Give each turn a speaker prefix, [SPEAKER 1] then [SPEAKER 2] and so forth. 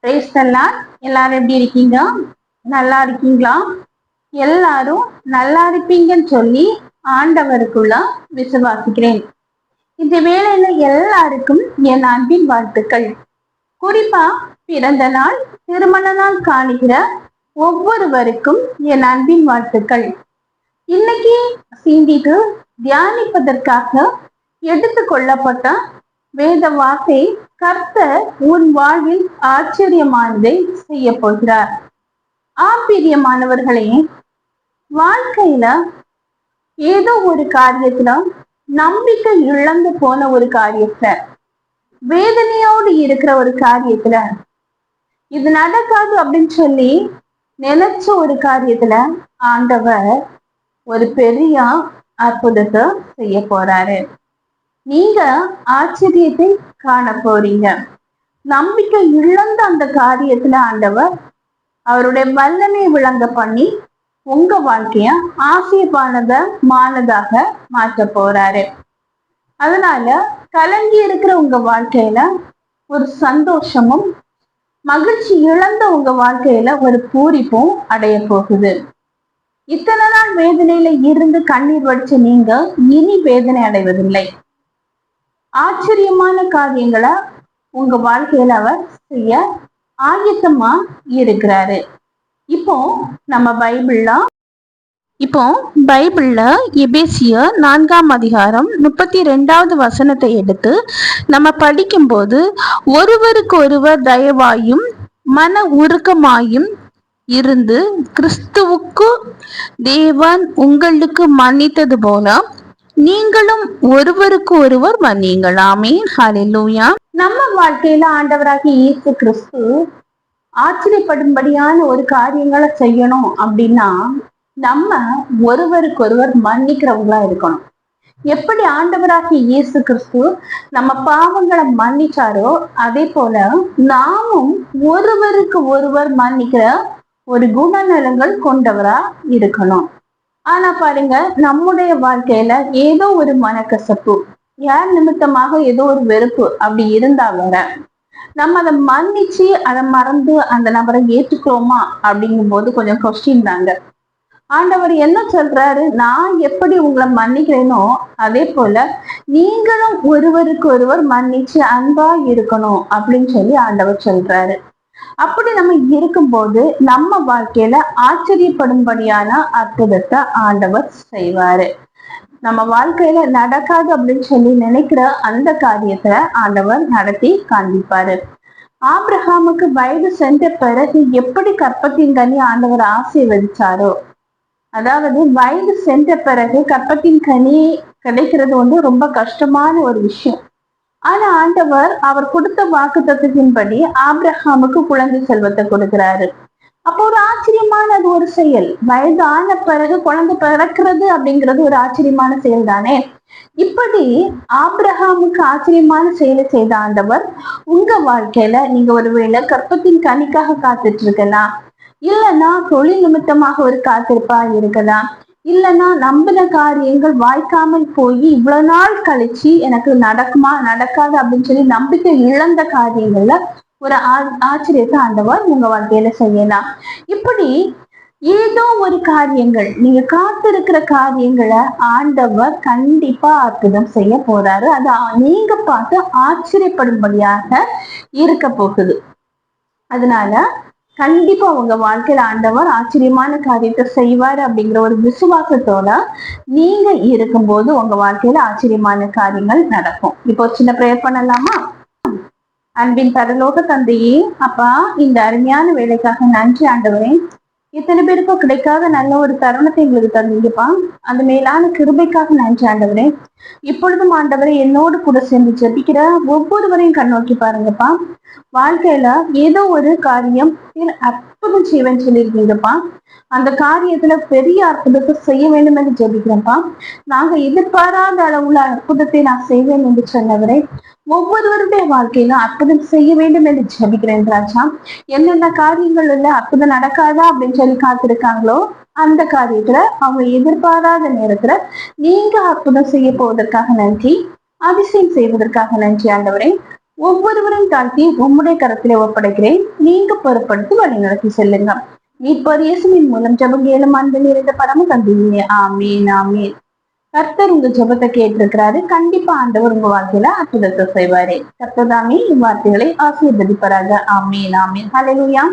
[SPEAKER 1] Praise the Lord. எல்லாரும் எப்படி இருக்கீங்க? நல்லா இருக்கீங்களா? எல்லாரும் நல்லா இருப்பீங்கன்னு சொல்லி ஆண்டவருக்குள்ள விசுவாசிக்கிறேன். இந்த வேளையில எல்லாருக்கும் என் அன்பின் வாழ்த்துக்கள். குறிப்பா பிறந்த நாள், திருமண நாள் காணுகிற ஒவ்வொருவருக்கும் என் அன்பின் வாழ்த்துக்கள். இன்னைக்கு சிந்தித்து தியானிப்பதற்காக எடுத்து கொள்ளப்பட்ட வேத வார்த்தை, கர்த்தர் உன் வாழ்வில் ஆச்சரியமானதை செய்ய போகிறார். ஆச்சரியமானவர்களே, வாழ்க்கையில ஏதோ ஒரு காரியத்துல நம்பிக்கை இழந்து போன ஒரு காரியத்துல, வேதனையோடு இருக்கிற ஒரு காரியத்துல, இது நடக்காது அப்படின்னு சொல்லி நினைச்ச ஒரு காரியத்துல ஆண்டவர் ஒரு பெரிய அற்புதத்தை செய்ய போறாரு. நீங்க ஆச்சரியத்தை காண போறீங்க. நம்பிக்கை இழந்த அந்த காரியத்துல ஆண்டவர் அவருடைய வல்லமையை விளங்க பண்ணி உங்க வாழ்க்கைய மானதாக மாற்ற போறாரு. அதனால கலங்கி இருக்கிற உங்க வாழ்க்கையில ஒரு சந்தோஷமும், மகிழ்ச்சி இழந்த உங்க வாழ்க்கையில ஒரு பூரிப்பும் அடைய போகுது. இத்தனை நாள் வேதனையில இருந்து கண்ணீர் வடிச்ச நீங்க இனி வேதனை அடைவதில்லை. ஆச்சரியமான காரியங்களை உங்க வாழ்க்கையில அவர் செய்ய ஆயத்தமா இருக்கிறாரு. இப்போ நம்ம பைபிள்ல எபேசியர் 4ஆம் அதிகாரம் 32வது வசனத்தை எடுத்து நம்ம படிக்கும்போது, ஒருவருக்கு ஒருவர் தயவாயும் மன உருக்கமாயும் இருந்து கிறிஸ்துவுக்கு தேவன் உங்களுக்கு மன்னித்தது போல நீங்களும் ஒருவருக்கு ஒருவர் மன்னிங்களாமே. ஹல்லேலூயா. நம்ம வாழ்க்கையில ஆண்டவராகிய இயேசு கிறிஸ்து ஆச்சரியப்படும்படியான ஒரு காரியங்களை செய்யணும் அப்படின்னா நம்ம ஒருவருக்கு ஒருவர் மன்னிக்கிறவங்களா இருக்கணும். எப்படி ஆண்டவராகிய இயேசு கிறிஸ்து நம்ம பாவங்களை மன்னிச்சாரோ, அதே போல நாமும் ஒருவருக்கு ஒருவர் மன்னிக்கிற ஒரு குணநலங்கள் கொண்டவரா இருக்கணும். ஆனா பாருங்க, நம்முடைய வாழ்க்கையில ஏதோ ஒரு மனக்கசப்பு, யார் நிமித்தமாக ஏதோ ஒரு வெறுப்பு அப்படி இருந்தா வர நம்ம அதை மன்னிச்சு அதை மறந்து அந்த நபரை ஏற்றுக்கிறோமா அப்படிங்கும் போது கொஞ்சம் கொஸ்டின் தாங்க. ஆண்டவர் என்ன சொல்றாரு? நான் எப்படி உங்களை மன்னிக்கிறேனோ அதே போல நீங்களும் ஒருவருக்கு ஒருவர் மன்னிச்சு அன்பா இருக்கணும் அப்படின்னு சொல்லி ஆண்டவர் சொல்றாரு. அப்படி நம்ம இருக்கும்போது நம்ம வாழ்க்கையில ஆச்சரியப்படும்படியான அற்புதத்தை ஆண்டவர் செய்வாரு. நம்ம வாழ்க்கையில நடக்காது அப்படின்னு சொல்லி நினைக்கிற அந்த காரியத்தை ஆண்டவர் நடத்தி காண்பிப்பாரு. ஆபிரகாமுக்கு வயது சென்ற பிறகு எப்படி கற்பத்தின் கனி ஆண்டவர் ஆசீர்வதிச்சாரோ, அதாவது வயது சென்ற பிறகு கற்பத்தின் கனி கிடைக்கிறது ரொம்ப கஷ்டமான ஒரு விஷயம். ஆனா ஆண்டவர் அவர் கொடுத்த வாக்குத்தத்தத்தின்படி ஆபிரகாமுக்கு குழந்தை செல்வத்தை கொடுக்கிறாரு. அப்போ ஒரு ஆச்சரியமான அது ஒரு செயல். வயது ஆன பிறகு குழந்தை பிறக்கிறது அப்படிங்கிறது ஒரு ஆச்சரியமான செயல் தானே. இப்படி ஆபிரகாமுக்கு ஆச்சரியமான செயலை செய்த ஆண்டவர் உங்க வாழ்க்கையில நீங்க ஒருவேளை கற்பத்தின் கனிக்காக காத்துட்டு இருக்கலாம், இல்லைன்னா தொழில் நிமித்தமாக ஒரு காத்திருப்பா இருக்கலாம், இல்லைன்னா நம்பின காரியங்கள் வாய்க்காமல் போய் இவ்வளவு நாள் கழிச்சு எனக்கு நடக்குமா நடக்காது அப்படின்னு சொல்லி நம்பிக்கை இழந்த காரியங்கள்ல ஒரு ஆச்சரியத்தை ஆண்டவர் உங்க வாழ்க்கையில செய்யலாம். இப்படி ஏதோ ஒரு காரியங்கள், நீங்க காத்திருக்கிற காரியங்களை ஆண்டவர் கண்டிப்பா அற்புதம் செய்ய போறாரு. அது நீங்க பார்த்து ஆச்சரியப்படும்படியாக இருக்க போகுது. அதனால கண்டிப்பா உங்க வாழ்க்கையில ஆண்டவர் ஆச்சரியமான காரியத்தை செய்வாரு அப்படிங்கிற ஒரு விசுவாசத்தோட நீங்க இருக்கும்போது உங்க வாழ்க்கையில ஆச்சரியமான காரியங்கள் நடக்கும். இப்போ சின்ன பிரேயர் பண்ணலாமா? அன்பின் பரலோக தந்தையே, அப்பா, இந்த அருமையான வேலைக்காக நன்றி ஆண்டவரே. இத்தனை பேருக்கும் கிடைக்காத நல்ல ஒரு தருணத்தை எங்களுக்கு தந்தீங்கப்பா. அந்த மேலான கிருபைக்காக நன்றி ஆண்டவரே. இப்பொழுதும் ஆண்டவரை என்னோடு கூட சேர்ந்து ஜெபிக்கிற ஒவ்வொருவரையும் கண்ணோக்கி பாருங்கப்பா. வாழ்க்கையில ஏதோ ஒரு காரியம் அற்புதம் செய்வேன்னு சொல்லியிருக்கீங்கப்பா. அந்த காரியத்துல பெரிய அற்புதத்தை செய்ய வேண்டும் என்று ஜெபிக்கிறேன்ப்பா. நாங்க எதிர்பாராத அளவுள்ள அற்புதத்தை நான் செய்வேன் என்று சொன்னவரை ஒவ்வொருவருடைய வாழ்க்கையில அற்புதம் செய்ய வேண்டும் என்று ஜெபிக்கிறேன் ராஜா. என்னென்ன காரியங்கள் இல்ல அற்புதம் நடக்காதா அப்படின்னு சொல்லி காத்திருக்காங்களோ அந்த காரியத்துல அவங்க எதிர்பாராத நேரத்துல நீங்க அற்புதம் செய்ய போவதற்காக நன்றி, அதிசயம் செய்வதற்காக நன்றி ஆண்டவரே. ஒவ்வொருவரையும் தாழ்த்தி உம்முடைய கரத்திலே ஒப்படைக்கிறேன். நீங்க பொறுப்படுத்தி வழிநடத்தி செல்லுங்க. மீட்பர் இயேசுவின் மூலம் ஜெபம் கேளும் அன்பில் இருந்த பரம தந்தையே, ஆமீன் ஆமீன். கர்த்தர் உங்க ஜெபத்தை கேட்டிருக்கிறாரு. கண்டிப்பா ஆண்டவர் உங்க வாழ்க்கையில அற்புதத்தை செய்வாரு. கர்த்தர் தாமே இவ்வார்த்தைகளை ஆசீர்வதிப்பாராக. ஆமீன் ஆமீன். ஹல்லேலூயா.